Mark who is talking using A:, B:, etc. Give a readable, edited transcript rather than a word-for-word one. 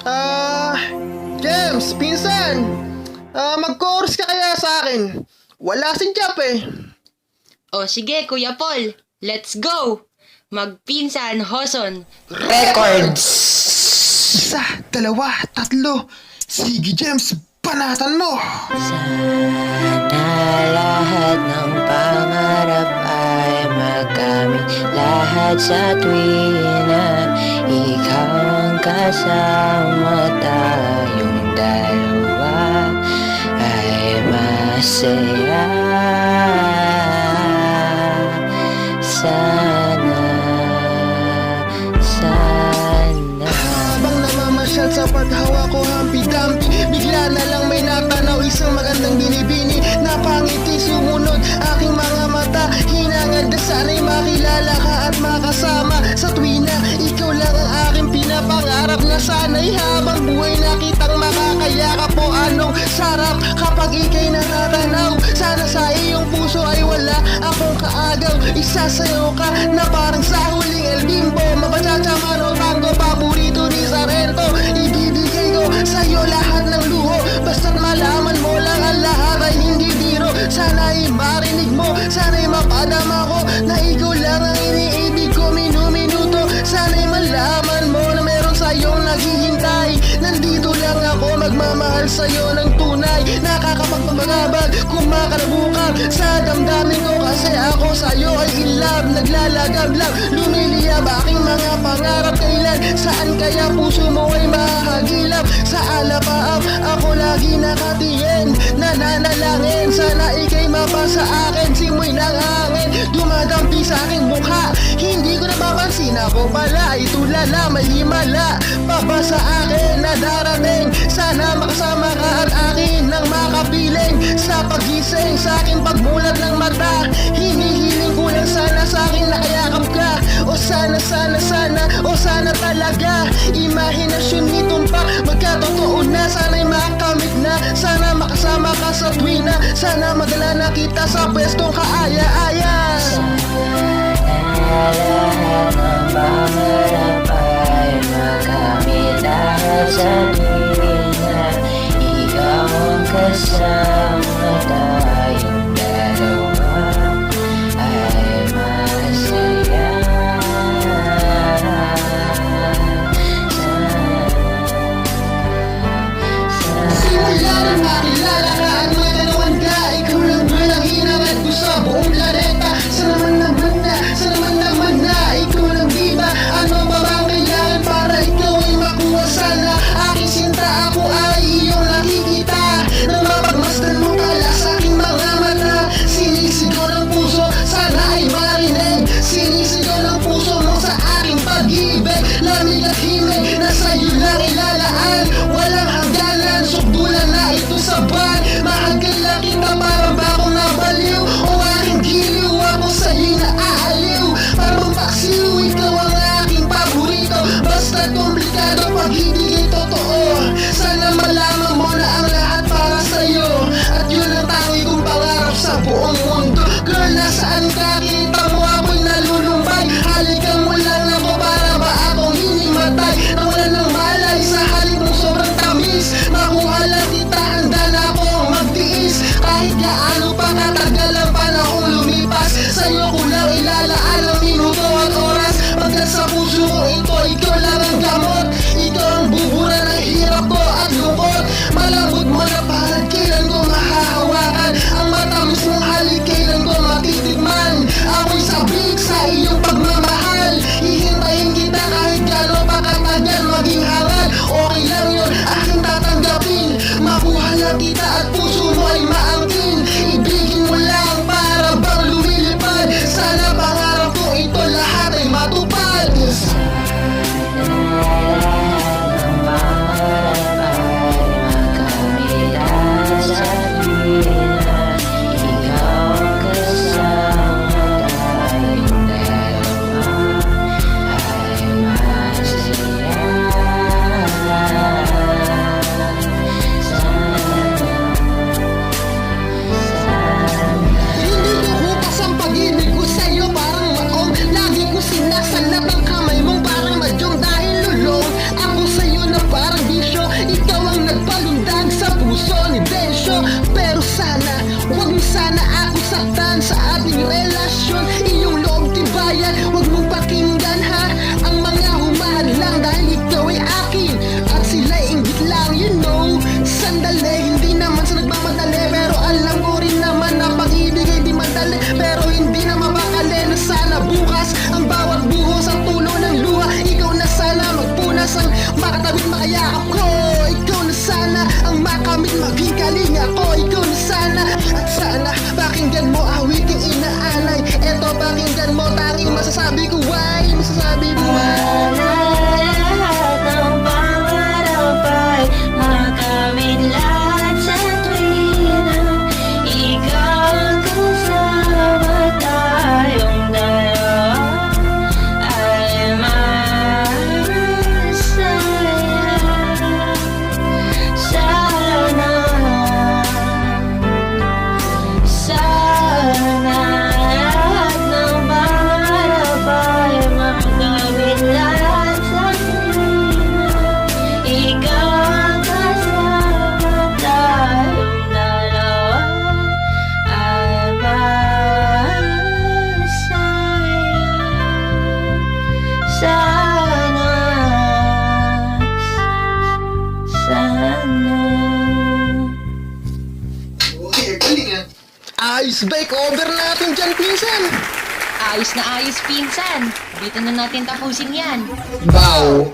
A: Ah, James, pinsan! Mag-chorus ka kaya sa akin? Wala si Jap eh.
B: O sige, Kuya Paul. Let's go! Magpinsan, Hoson.
C: Records!
A: Isa, dalawa, tatlo. Sige, James, banatan mo!
C: Sana lahat ng pangarap ay makamit. Lahat sa tuwina ikaw ang kasama. Tayong dalawa ay masaya. Sana
A: Habang namamasyal sa paghawa ko hampi-dampi, bigla na lang may natanaw isang magandang binibini. Napangiti sumunod aking mga mata, hinangad na sana'y makilala ka at makasama. Sa tuwina, ikaw lang ang aking pinapangarap, na sana'y habang buhay nakitang makakayakap po. Anong sarap kapag ika'y natatanaw, sana sa iyong puso ay wala akong kaagaw. Isasayaw ka na parang sa huling El Bimbo, mabachacha man o tango, paborito ni Sarento. Ibibigay ko sa'yo lahat ng luho, basta't malaman mo lang ang lahat ay hindi biro. Sana'y marinig mo, sana'y mapadama ko na ikaw lang ang iniibig ko minuminuto. Sana'y malaman mo na meron sa'yong naghihintay. Nandito lang ako magmamahal sa'yo ng tunay, nakakapagpamagabag kumakalabukang sa damdamin ko, kasi ako sa'yo ay in love. Naglalagab lang, lumiliyab aking mga pangarap. Kailan, saan kaya puso mo ay mahagilap? Sa alapaap ako lagi nakatingin, nananalangin sana ika'y mapasa akin. Simoy ng hangin dumadampi sa aking mukha, hindi ko napapansin ako pala ay tulala, may himala pa ba sa akin na darating? Sana makasama ka at akin nang makapiling sa pagising, sa aking pagmulat ng mata. Hinihiling ko lang sana sa akin nakayakap ka, o sana o sana talaga imahinasyon nitumpa magkatotoo na. Sana'y makamit na, sana makasama ka sa tuwina, sana madala na kita sa pwestong kaaya-aya.
C: lahat ng pangarap ay makamit. Lahat sa tuwina ikaw ang kasama. Tayong dalawa ay masaya.
A: Simula nang makilala ka at magkalawan ka, ikaw lang walang hinangat ko sa buong planeta. Sana naman na, ikaw lang diba? Ano ba bang kailangan para ikaw ay makuha? Sana aking sinta, ako ay iyong nakikita, nang mapagmasdan mo pala sa aking mga mata. Sinisigaw ng puso, sana ay marinig, sinisigaw ng puso mo sa aking pag-ibig. Lamig at himig na sa'yo lang ilalaan, walang hangganan, sukdulan na ito sa buwan. Mahal lang kita, para ba akong nabaliw o aking giliw? Ako sa'yo'y naaaliw, parang paksiw, ikaw ang aking paborito. Basta komplikado pag hindi totoo, sana malaman mo na ang lahat para sa'yo, at yun ang tangi kong pangarap sa buong mundo. Girl, nasaan ka? Kita mo ako'y nalulumbay, halikan mo lang ako, para ba akong hinimatay? Nawalan ng malay sa halik mong sobrang tamis, makuha lang kita, handa na akong magtiis. Kahit gaano pa katagal ang panahong lumipas, sa'yo ko lang ilalaan ang minuto at oras. Pagkat sa puso ko ito, ikaw lang ang gamot, ikaw ang bubuhay makatabi makayakap ko. Ikaw na sana ang makamit maging kalinga ko. Ikaw na sana at sana pakinggan mo awiting inaalay. Eto pakinggan mo tanging masasabi ko why. Masasabi mo why.
C: Lahat ng pangarap ay makamit lahat sa tuwina. Ikaw ang kasama, tayong dalawa ay masaya. Sana, sana lahat ng pangarap ay makamit lahat sa tuwina. Ikaw ang kasama, tayong dalawa ay masaya. Sana, sana.
A: Okay, galing ah. Ayos bike over natin dyan, pinsan.
B: Ayos na ayos, pinsan. Dito na natin tapusin yan.
A: Wow.